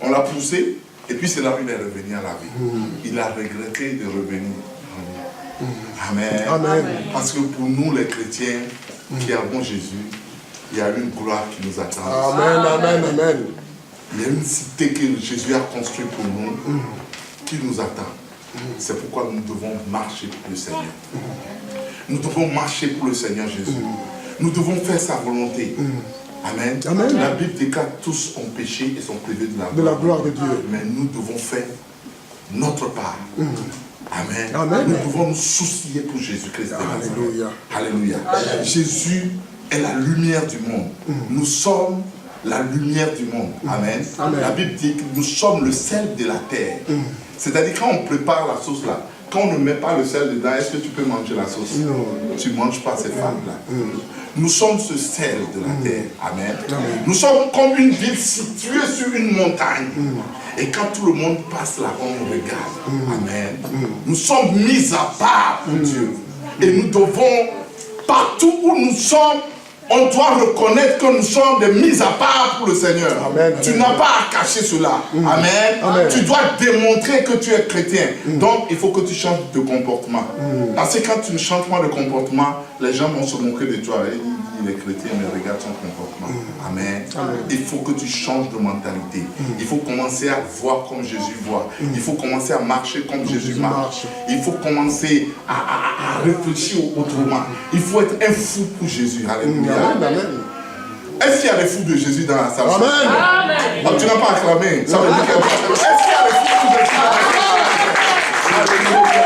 on l'a poussé, et puis c'est là où il est revenu à la vie. Il a regretté de revenir. Amen. Amen. Parce que pour nous les chrétiens qui avons Jésus, il y a une gloire qui nous attend. Amen, amen, amen. Il y a une cité que Jésus a construite pour nous, qui nous attend. C'est pourquoi nous devons marcher pour le Seigneur. Nous devons marcher pour le Seigneur Jésus. Nous devons faire sa volonté. Amen. Amen. La Bible déclare tous ont péché et sont privés de la gloire de Dieu. Mais nous devons faire notre part. Amen. Amen. Nous devons nous soucier pour Jésus-Christ. Alléluia. Alléluia. Jésus est la lumière du monde. Nous sommes la lumière du monde. Amen. Amen. La Bible dit que nous sommes le sel de la terre. C'est-à-dire quand on prépare la sauce là, quand on ne met pas le sel dedans, est-ce que tu peux manger la sauce? Non. Tu ne manges pas ces femmes-là. Nous sommes ce sel de la terre. Amen. Nous sommes comme une ville située sur une montagne. Et quand tout le monde passe là, on regarde. Amen. Nous sommes mis à part pour Dieu. Et nous devons, partout où nous sommes, on doit reconnaître que nous sommes des mis à part pour le Seigneur. Amen. Tu n'as pas à cacher cela. Amen. Amen. Tu dois démontrer que tu es chrétien. Donc, il faut que tu changes de comportement. Parce que quand tu ne changes pas de comportement, les gens vont se moquer de toi. qu'il est chrétien, mais regarde son comportement. Amen. Il faut que tu changes de mentalité. Il faut commencer à voir comme Jésus voit. Il faut commencer à marcher comme Jésus marche. Il faut commencer à réfléchir autrement. Il faut être un fou pour Jésus. Alléluia. Est-ce qu'il y a des fous de Jésus dans la salle? Amen. Oh, tu n'as pas acclamé. Ça veut dire que... Est-ce qu'il y a des fous de Jésus dans la salle? Alléluia.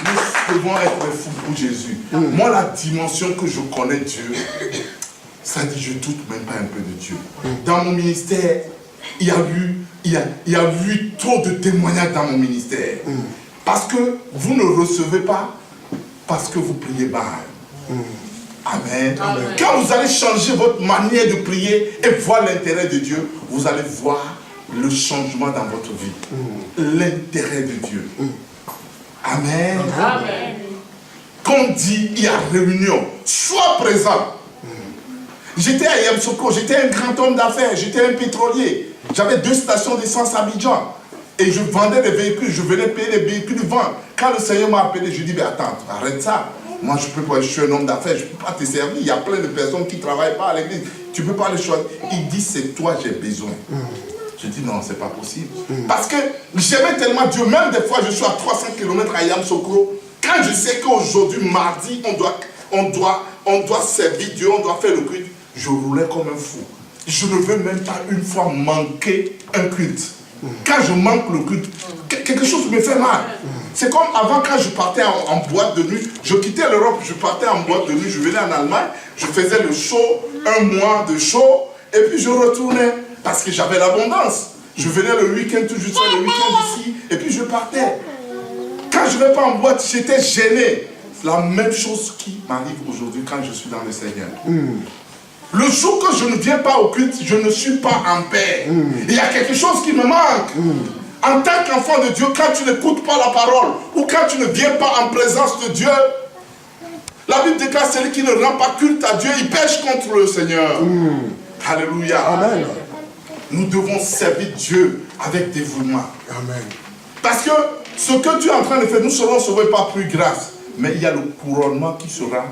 Nous devons être fous pour Jésus. Moi, la dimension que je connais Dieu, ça dit je doute même pas un peu de Dieu. Dans mon ministère, il y a eu trop de témoignages dans mon ministère. Parce que vous ne recevez pas parce que vous priez bas. Amen. Quand vous allez changer votre manière de prier et voir l'intérêt de Dieu, vous allez voir le changement dans votre vie. L'intérêt de Dieu. Amen. Amen. Comme dit, il y a réunion. Sois présent. J'étais à Yamsoko, j'étais un grand homme d'affaires, j'étais un pétrolier. J'avais 2 stations d'essence à Abidjan. Et je vendais des véhicules, je venais payer les véhicules de vente. Quand le Seigneur m'a appelé, je dis, mais attends, arrête ça. Moi, je suis un homme d'affaires, je ne peux pas te servir. Il y a plein de personnes qui ne travaillent pas à l'église. Tu ne peux pas les choisir. Il dit, c'est toi, j'ai besoin. Je dis, non, c'est pas possible. Parce que j'aimais tellement Dieu. Même des fois, je suis à 300 km à Yamsokro. Quand je sais qu'aujourd'hui, mardi, on doit servir Dieu, on doit faire le culte, je roulais comme un fou. Je ne veux même pas une fois manquer un culte. Quand je manque le culte, quelque chose me fait mal. C'est comme avant, quand je partais en boîte de nuit, je quittais l'Europe, je partais en boîte de nuit, je venais en Allemagne, je faisais le show, 1 mois de show, et puis je retournais, parce que j'avais l'abondance. Je venais le week-end, tout juste le week-end ici, et puis je partais. Quand je ne vais pas en boîte, j'étais gêné. C'est la même chose qui m'arrive aujourd'hui quand je suis dans le Seigneur. Le jour que je ne viens pas au culte, je ne suis pas en paix. Il y a quelque chose qui me manque. En tant qu'enfant de Dieu, quand tu n'écoutes pas la parole, ou quand tu ne viens pas en présence de Dieu, la Bible déclare celui qui ne rend pas culte à Dieu, il pêche contre le Seigneur. Alléluia. Amen. Nous devons servir Dieu avec dévouement. Amen. Parce que ce que tu es en train de faire, nous ne serons sauvés par plus grâce. Mais il y a le couronnement qui sera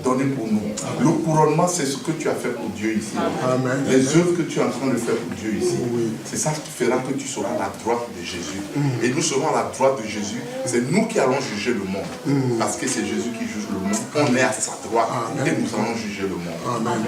donné pour nous. Amen. Le couronnement, c'est ce que tu as fait pour Dieu ici. Amen. Les œuvres que tu es en train de faire pour Dieu ici. Oui. C'est ça qui fera que tu seras à la droite de Jésus. Et nous serons à la droite de Jésus. C'est nous qui allons juger le monde. Parce que c'est Jésus qui juge le monde. On est à sa droite. Amen. Et nous allons juger le monde. Amen.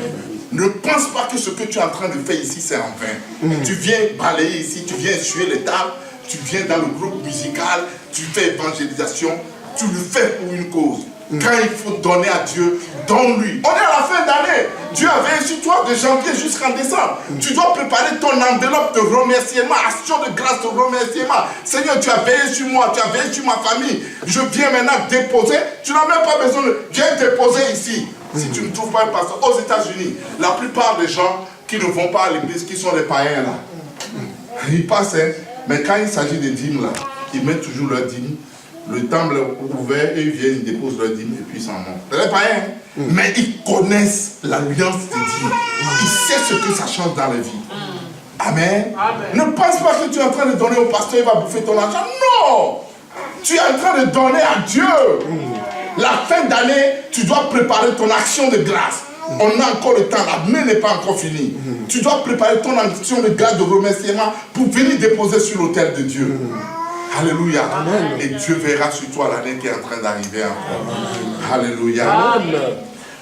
Ne pense pas que ce que tu es en train de faire ici, c'est en vain. Tu viens balayer ici, tu viens essuyer les tables, tu viens dans le groupe musical, tu fais évangélisation, tu le fais pour une cause. Quand il faut donner à Dieu, donne-lui. On est à la fin d'année. Dieu a veillé sur toi de janvier jusqu'en décembre. Tu dois préparer ton enveloppe de remerciement, action de grâce de remerciement. Seigneur, tu as veillé sur moi, tu as veillé sur ma famille. Je viens maintenant déposer. Tu n'as même pas besoin de... Viens déposer ici. Si tu ne trouves pas un pasteur, aux États-Unis, la plupart des gens qui ne vont pas à l'église, qui sont des païens là, ils passent, hein, mais quand il s'agit des dîmes là, ils mettent toujours leurs dîmes, le temple est ouvert et ils viennent, ils déposent leurs dîmes et puis ils s'en vont. C'est des païens, hein, mais ils connaissent l'alliance des dîmes. Ils savent ce que ça change dans la vie. Amen. Ne pense pas que tu es en train de donner au pasteur, il va bouffer ton argent. Non! Tu es en train de donner à Dieu. La fin d'année, tu dois préparer ton action de grâce. On a encore le temps, l'année n'est pas encore finie. Tu dois préparer ton action de grâce, de remerciement pour venir déposer sur l'autel de Dieu. Alléluia. Amen. Et Dieu verra sur toi l'année qui est en train d'arriver encore. Amen. Alléluia. Amen.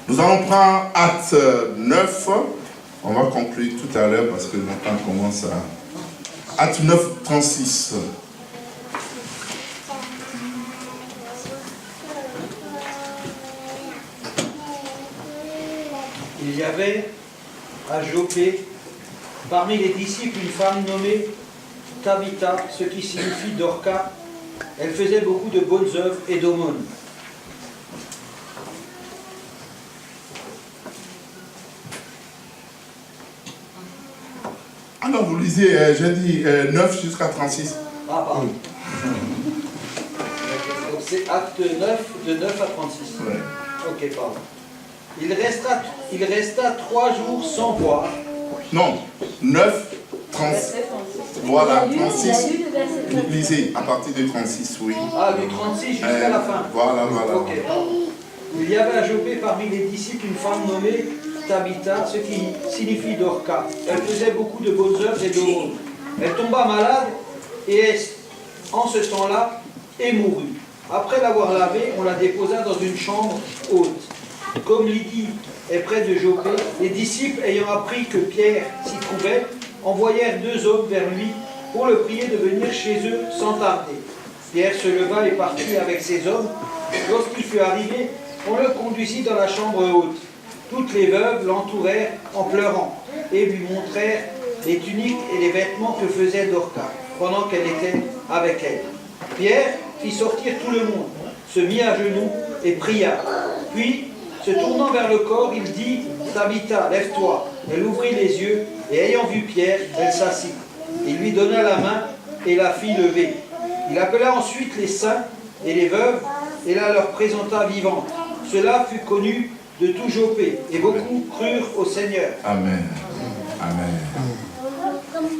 Nous allons prendre Acte 9. On va conclure tout à l'heure parce que le temps commence à... Acte 9, 36. Il y avait à Joppé, parmi les disciples, une femme nommée Tabitha, ce qui signifie Dorcas. Elle faisait beaucoup de bonnes œuvres et d'aumônes. Alors vous lisez, j'ai dit 9 jusqu'à 36. Ah, pardon. Donc c'est acte 9, de 9 à 36. Ouais. Ok, pardon. Il resta 3 jours sans boire. Non, 9 Voilà, Il a lu 36. le verset 36. Lisez à partir de 36, oui. Ah, du 36 jusqu'à la fin. Voilà, voilà. Ok. Il y avait à Jopé parmi les disciples une femme nommée Tabitha, ce qui signifie Dorcas. Elle faisait beaucoup de bonnes œuvres et d'aumônes. Elle tomba malade et en ce temps-là, et mourut. Après l'avoir lavée, on la déposa dans une chambre haute. Comme Lydie est près de Jopé, les disciples ayant appris que Pierre s'y trouvait, envoyèrent 2 hommes vers lui pour le prier de venir chez eux sans tarder. Pierre se leva et partit avec ces hommes. Lorsqu'il fut arrivé, on le conduisit dans la chambre haute. Toutes les veuves l'entourèrent en pleurant et lui montrèrent les tuniques et les vêtements que faisait Dorcas pendant qu'elle était avec elle. Pierre fit sortir tout le monde, se mit à genoux et pria. Puis, se tournant vers le corps, il dit « Tabitha, lève-toi ». Elle ouvrit les yeux et ayant vu Pierre, elle s'assit. Il lui donna la main et la fit lever. Il appela ensuite les saints et les veuves et la leur présenta vivante. Cela fut connu de tout Jopé et beaucoup crurent au Seigneur. Amen. Amen.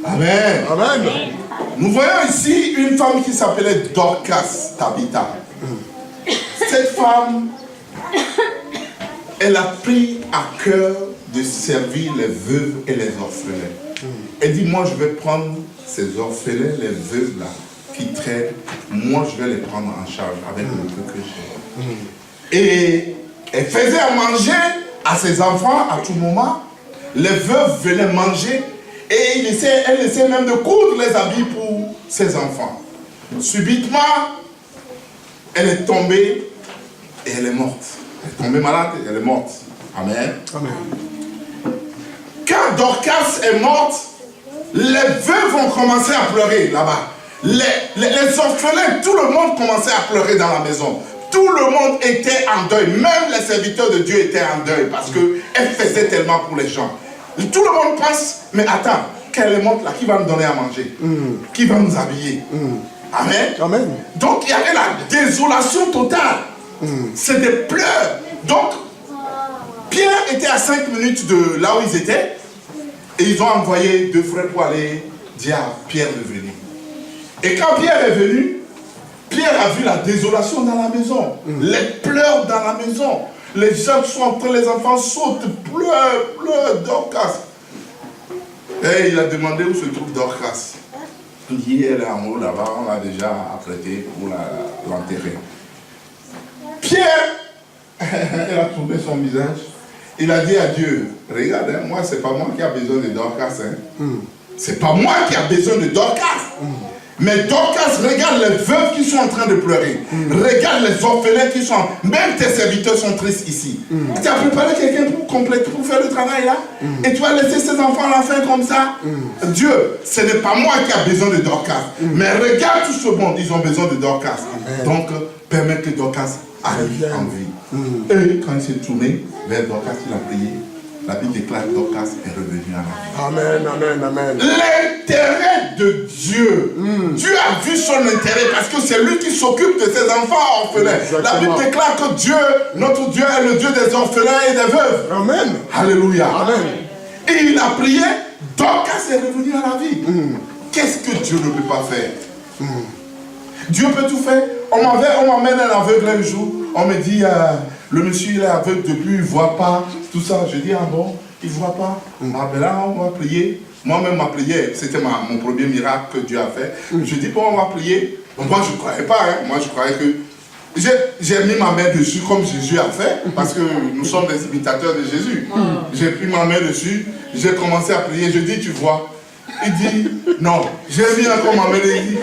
Amen. Amen. Nous voyons ici une femme qui s'appelait Dorcas Tabitha. Cette femme, elle a pris à cœur de servir les veuves et les orphelins. Elle dit, moi je vais prendre ces orphelins, les veuves là, qui traînent, moi je vais les prendre en charge avec le peu que j'ai. Et elle faisait à manger à ses enfants à tout moment. Les veuves venaient manger et elle essaie même de coudre les habits pour ses enfants. Subitement, elle est tombée et elle est morte. Elle est tombée malade et elle est morte. Amen. Amen. Quand Dorcas est morte, les veuves ont commencé à pleurer là-bas. Les orphelins, tout le monde commençait à pleurer dans la maison. Tout le monde était en deuil. Même les serviteurs de Dieu étaient en deuil parce qu'elle faisait tellement pour les gens. Tout le monde pense, mais attends, quand elle est morte là, qui va nous donner à manger? Qui va nous habiller? Amen. Amen. Donc il y avait la désolation totale. C'est des pleurs. Donc, Pierre était à 5 minutes de là où ils étaient. Et ils ont envoyé 2 frères pour aller dire à Pierre de venir. Et quand Pierre est venu, Pierre a vu la désolation dans la maison. Les pleurs dans la maison. Les gens sont en train, les enfants sautent, pleurent, Dorcas. Et il a demandé où se trouve Dorcas. Il dit, elle est en haut là-bas, on l'a déjà apprêtée pour l'enterrer. Pierre, elle a tourné son visage. Il a dit à Dieu, regarde, hein, moi, c'est pas moi qui a besoin de Dorcas. Hein. C'est pas moi qui a besoin de Dorcas. Mais Dorcas, regarde les veuves qui sont en train de pleurer. Regarde les orphelins qui sont... Même tes serviteurs sont tristes ici. Tu as préparé quelqu'un pour faire le travail là. Et tu vas laisser ces enfants à la fin comme ça. Dieu, ce n'est pas moi qui a besoin de Dorcas. Mais regarde tout ce monde, ils ont besoin de Dorcas. Donc, permets que Dorcas arrive en vie. Et quand il s'est tourné vers Dorcas, il a prié. La Bible déclare que Dorcas est revenu à la vie. Amen, amen, amen. L'intérêt de Dieu. Dieu a vu son intérêt parce que c'est lui qui s'occupe de ses enfants orphelins. Exactement. La Bible déclare que Dieu, notre Dieu, est le Dieu des orphelins et des veuves. Amen. Alléluia. Amen. Et il a prié, Dorcas est revenu à la vie. Qu'est-ce que Dieu ne peut pas faire? Dieu peut tout faire. On m'amène un aveugle un jour. On me dit, le monsieur il est aveugle depuis, il ne voit pas. Tout ça. Je dis, ah bon, il ne voit pas. Ah ben là, on va prier. Moi-même, ma prière, c'était mon premier miracle que Dieu a fait. Je dis, bon, on va prier. Moi, je ne croyais pas. Hein. Moi, je croyais que... J'ai mis ma main dessus comme Jésus a fait. Parce que nous sommes des imitateurs de Jésus. J'ai pris ma main dessus. J'ai commencé à prier. Je dis, tu vois. Il dit, non. J'ai mis encore ma main dessus.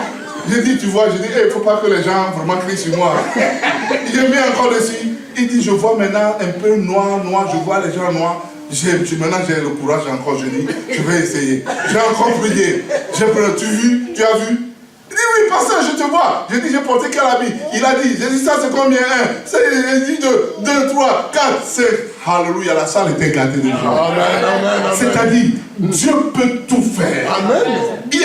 J'ai dit, tu vois, je dis, il ne faut pas que les gens vraiment crient sur moi. J'ai mis encore dessus. Il dit, je vois maintenant un peu noir, je vois les gens noirs. Maintenant j'ai le courage encore, je dis, je vais essayer. J'ai encore prié. Tu as vu? Il dit, oui, pasteur, je te vois. J'ai dit, j'ai porté quel habit? Il a dit, j'ai dit, ça c'est combien? J'ai dit 2, 3, 4, 5. Alléluia, la salle était gâtée de gens. C'est-à-dire, Dieu peut tout faire. Amen. Il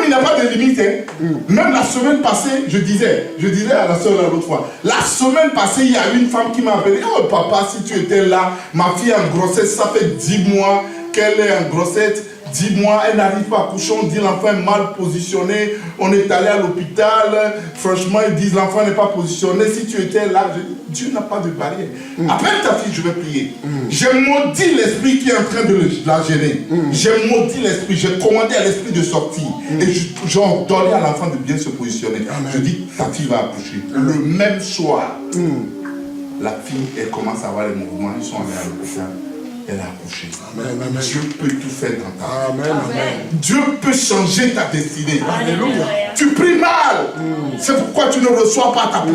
n'y a pas de limite. Hein. Même la semaine passée, je disais à la soeur l'autre fois, la semaine passée, il y a une femme qui m'a appelé. Oh papa, si tu étais là, ma fille en grossesse, ça fait 10 mois. qu'elle est en grossesse. 10 mois, elle n'arrive pas à coucher, on dit l'enfant est mal positionné, on est allé à l'hôpital, franchement ils disent l'enfant n'est pas positionné, si tu étais là, Dieu n'a pas de barrière. Appelle ta fille, je vais prier. J'ai maudit l'esprit qui est en train de la gêner. J'ai maudit l'esprit, j'ai commandé à l'esprit de sortir. Et j'ai ordonné à l'enfant de bien se positionner. Je dis, ta fille va accoucher. Le même soir, la fille, elle commence à avoir les mouvements, ils sont allés à l'hôpital. Elle a accouché. Dieu peut tout faire dans ta vie. Dieu peut changer ta destinée. Alléluia. Tu pries mal. C'est pourquoi tu ne reçois pas ta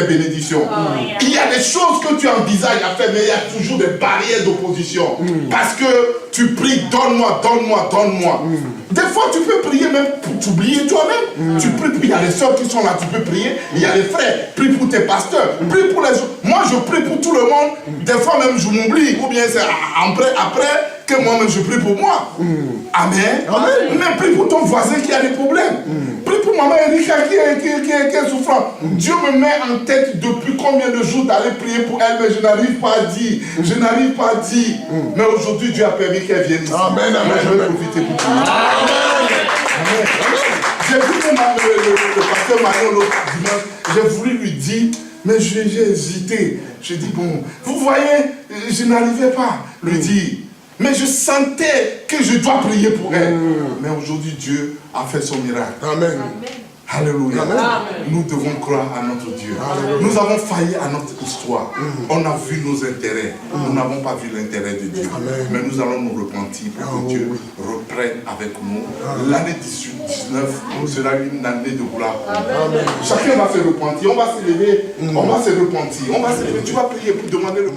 bénédiction. Il y a des choses que tu envisages à faire, mais il y a toujours des barrières d'opposition. Parce que tu pries, donne-moi, donne-moi, donne-moi. Des fois, tu peux prier même pour t'oublier toi-même. Tu pries, il y a les soeurs qui sont là, tu peux prier. Il y a les frères, prie pour tes pasteurs, prie pour les autres. Moi, je prie pour tout le monde. Des fois même, je m'oublie. Ou bien c'est après que moi-même, je prie pour moi. Amen. Mais prie pour ton voisin qui a des problèmes. Prie pour maman Erika qui est souffrante. Dieu me met en tête depuis combien de jours d'aller prier pour elle, mais je n'arrive pas à dire. Je n'arrive pas à dire. Mais aujourd'hui, Dieu a permis qu'elle vienne ici. Amen. Je vais profiter pour toi. Amen. J'ai vu le pasteur Marion l'autre dimanche. J'ai voulu lui dire, mais j'ai hésité. J'ai dit, bon, vous voyez, je n'arrivais pas à lui dire. Mais je sentais que je dois prier pour elle. Mais aujourd'hui, Dieu a fait son miracle. Amen. Alléluia. Nous devons croire à notre Dieu. Nous avons failli à notre histoire. On a vu nos intérêts. Nous n'avons pas vu l'intérêt de Dieu. Mais nous allons nous repentir pour que Dieu reprenne avec nous. L'année 18-19 sera une année de gloire. Chacun va se repentir. On va se lever. On va se repentir. On va se lever. Tu vas prier pour demander le